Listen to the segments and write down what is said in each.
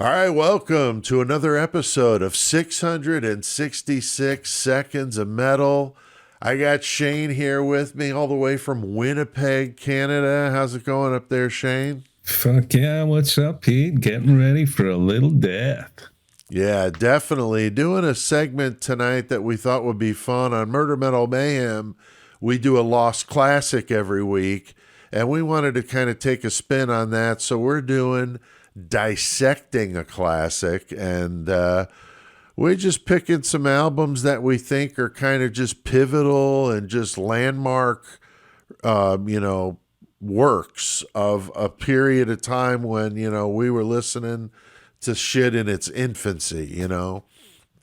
All right, welcome to another episode of 666 Seconds of Metal. I got Shane here with me all the way from Winnipeg, Canada. How's it going up there, Shane? Fuck yeah, what's up, Pete? Getting ready for a little death. Yeah, definitely. Doing a segment tonight that we thought would be fun on Murder Metal Mayhem. We do a Lost Classic every week, and we wanted to kind of take a spin on that, so we're doing Dissecting a Classic, and we're just picking some albums that we think are kind of just pivotal and just landmark, works of a period of time when, we were listening to shit in its infancy,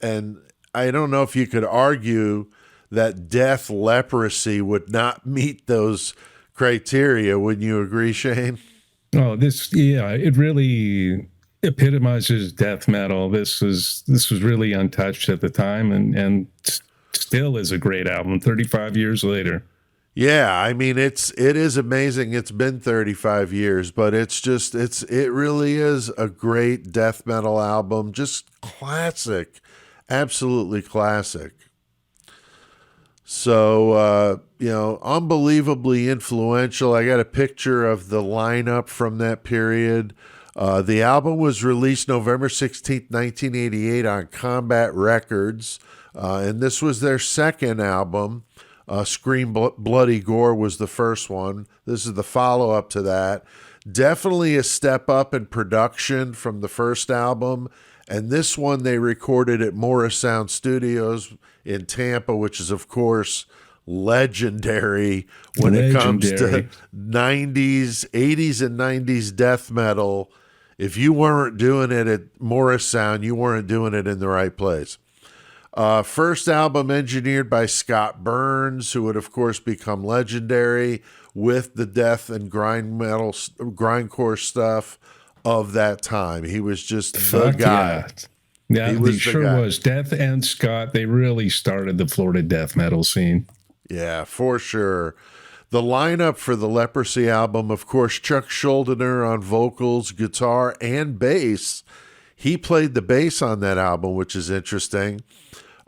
And I don't know if you could argue that Death Leprosy would not meet those criteria. Wouldn't you agree, Shane? Oh, it really epitomizes death metal. This was really untouched at the time, and still is a great album 35 years later. Yeah, I mean it is amazing. It's been 35 years, but it really is a great death metal album, just classic, absolutely classic. So, unbelievably influential. I got a picture of the lineup from that period. The album was released November 16th, 1988 on Combat Records, and this was their second album. Scream Bloody Gore was the first one. This is the follow-up to that. Definitely a step up in production from the first album. And this one they recorded at Morris Sound Studios in Tampa, which is, of course, legendary when it comes to 90s, 80s, and 90s death metal. If you weren't doing it at Morris Sound, you weren't doing it in the right place. First album engineered by Scott Burns, who would, of course, become legendary with the death and grindcore stuff of that time. He was just the guy. Yeah, he sure was. Death and Scott, they really started the Florida death metal scene. Yeah, for sure. The lineup for the Leprosy album, of course, Chuck Schuldiner on vocals, guitar, and bass. He played the bass on that album, which is interesting.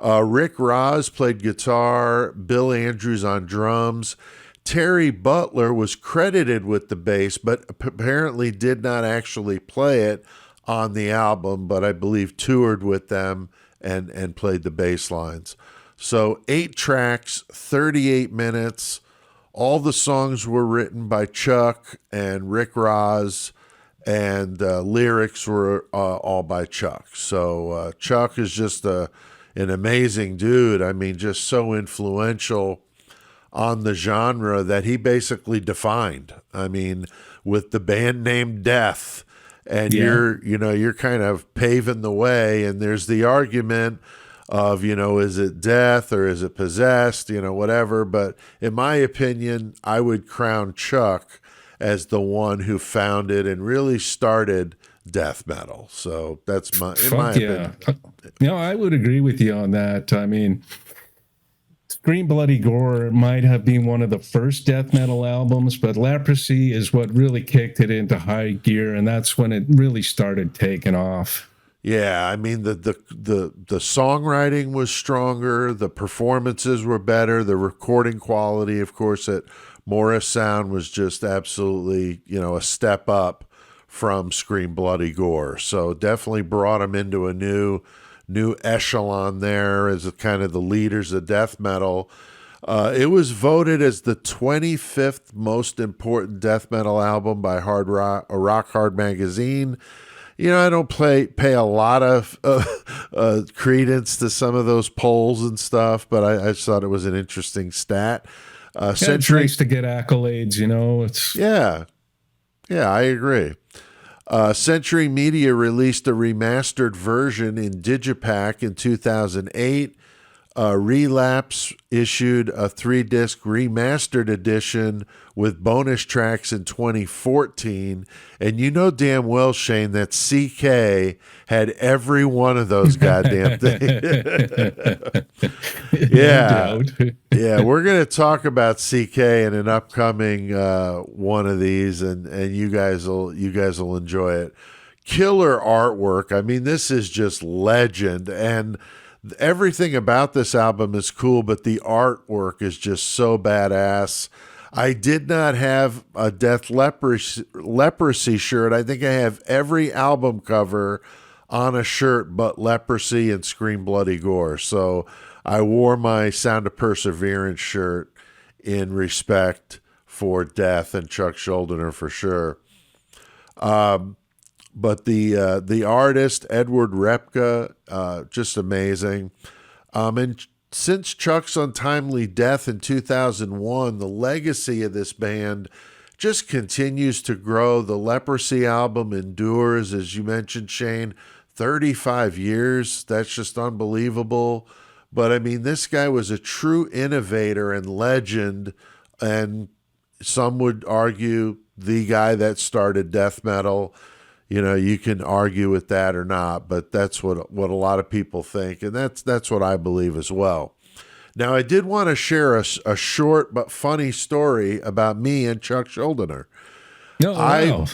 Rick Ross played guitar, Bill Andrews on drums. Terry Butler was credited with the bass, but apparently did not actually play it on the album, but I believe toured with them and played the bass lines. So 8 tracks, 38 minutes. All the songs were written by Chuck and Rick Ross, and lyrics were all by Chuck. So Chuck is just an amazing dude. I mean, just so influential on the genre that he basically defined. I mean, with the band name Death, and you're kind of paving the way, and there's the argument of, is it death or is it possessed, whatever. But in my opinion, I would crown Chuck as the one who founded and really started death metal. So that's my opinion. No, I would agree with you on that. I mean, Scream Bloody Gore might have been one of the first death metal albums, but Leprosy is what really kicked it into high gear, and that's when it really started taking off. Yeah, I mean the songwriting was stronger, the performances were better, the recording quality, of course, at Morris Sound was just absolutely, a step up from Scream Bloody Gore. So definitely brought him into a new echelon there as kind of the leaders of death metal. It was voted as the 25th most important death metal album by Rock Hard Magazine. I don't pay a lot of credence to some of those polls and stuff, but I just thought it was an interesting stat. Century, it's nice to get accolades, It's I agree. Century Media released a remastered version in Digipack in 2008. Relapse issued a 3-disc remastered edition with bonus tracks in 2014. And you know damn well, Shane, that CK had every one of those goddamn things. Yeah. Yeah, we're going to talk about CK in an upcoming one of these, and you guys will enjoy it. killer artwork. I mean, this is just legend, and everything about this album is cool, but the artwork is just so badass. I did not have a Leprosy shirt. I think I have every album cover on a shirt but Leprosy and Scream Bloody Gore. So I wore my Sound of Perseverance shirt in respect for Death and Chuck Schuldiner for sure. But the artist, Edward Repka, just amazing. And since Chuck's untimely death in 2001, the legacy of this band just continues to grow. The Leprosy album endures, as you mentioned, Shane, 35 years. That's just unbelievable. But I mean, this guy was a true innovator and legend, and some would argue the guy that started death metal. You know, you can argue with that or not, but that's what a lot of people think, and that's what I believe as well. Now, I did want to share a short but funny story about me and Chuck Schuldiner. No, wow.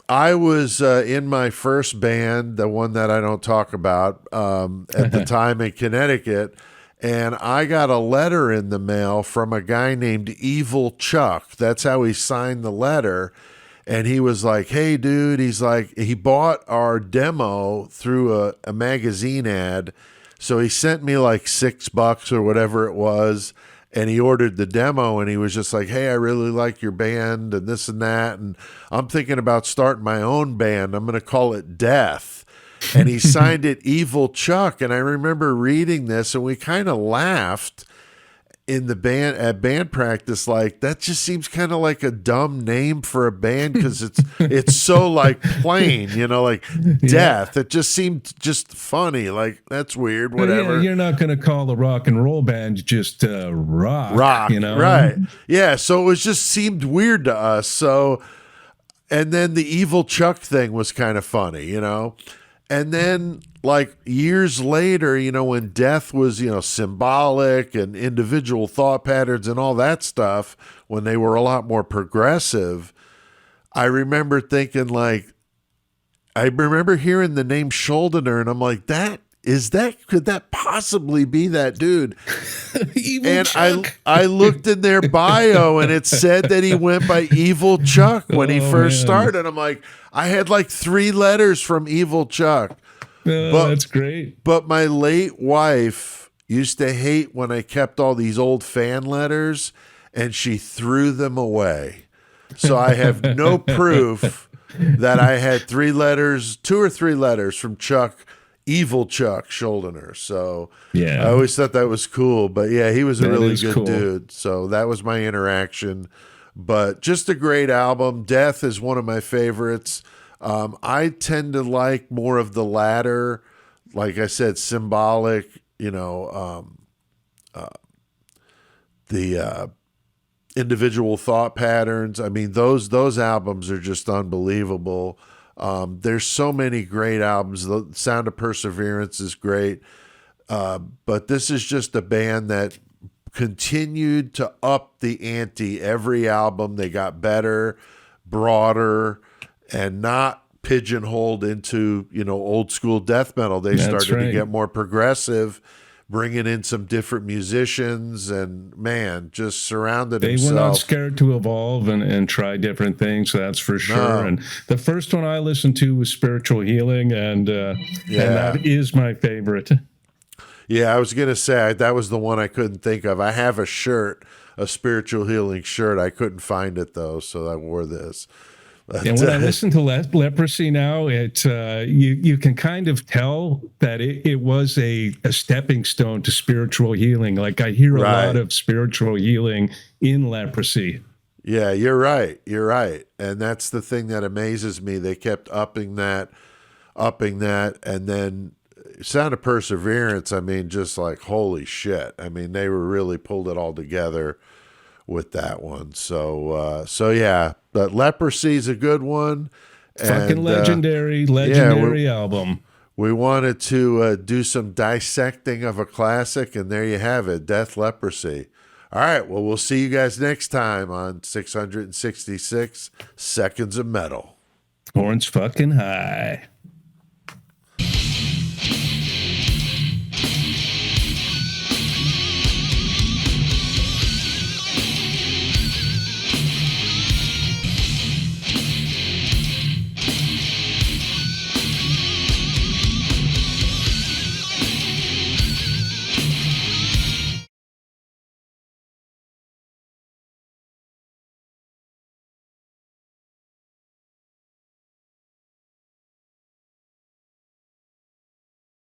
I was in my first band, the one that I don't talk about, at the time in Connecticut, and I got a letter in the mail from a guy named Evil Chuck. That's how he signed the letter. And he was like, hey, dude, he's like, he bought our demo through a magazine ad. So he sent me like $6 or whatever it was. And he ordered the demo, and he was just like, hey, I really like your band and this and that. And I'm thinking about starting my own band. I'm going to call it Death. And he signed it Evil Chuck. And I remember reading this, and we kind of laughed in the band at band practice, like that just seems kind of like a dumb name for a band, because it's so like plain, you know, like Death. It just seemed just funny, like that's weird, whatever. Yeah, you're not going to call a rock and roll band just rock, you know, right? Yeah, so it was just seemed weird to us. So, and then the Evil Chuck thing was kind of funny, you know. And then, like, years later, you know, when Death was, you know, symbolic and individual thought patterns and all that stuff, when they were a lot more progressive, I remember thinking, like, I remember hearing the name Schuldiner, and I'm like, could that possibly be that dude? And Chuck. I looked in their bio, and it said that he went by Evil Chuck when he first started. I'm like, I had like 3 letters from Evil Chuck. That's great. But my late wife used to hate when I kept all these old fan letters, and she threw them away. So I have no proof that I had 2 or 3 letters from Chuck, Evil Chuck Schuldiner. So yeah, I always thought that was cool. But yeah, he was a really good cool dude. So that was my interaction. But just a great album. Death is one of my favorites. I tend to like more of the latter, like I said, symbolic, you know, the individual thought patterns. I mean, those albums are just unbelievable. There's so many great albums. The Sound of Perseverance is great. But this is just a band that continued to up the ante every album. They got better, broader, and not pigeonholed into, you know, old school death metal. They started to get more progressive, bringing in some different musicians, and man, just surrounded himself. They were not scared to evolve and try different things, that's for sure. No. And the first one I listened to was Spiritual Healing, and that is my favorite. Yeah, I was going to say, that was the one I couldn't think of. I have a shirt, a Spiritual Healing shirt. I couldn't find it, though, so I wore this. And when I listen to Leprosy now, it you can kind of tell that it was a stepping stone to spiritual healing. Like I hear a lot of spiritual healing in Leprosy. Yeah, you're right. You're right. And that's the thing that amazes me. They kept upping that. And then Sound of Perseverance, I mean, just like, holy shit. I mean, they were really pulled it all together with that one. So yeah, but Leprosy is a good one. Fucking legendary album. We wanted to do some dissecting of a classic, and there you have it, Death, Leprosy. All right, well, we'll see you guys next time on 666 Seconds of Metal. Horns fucking high.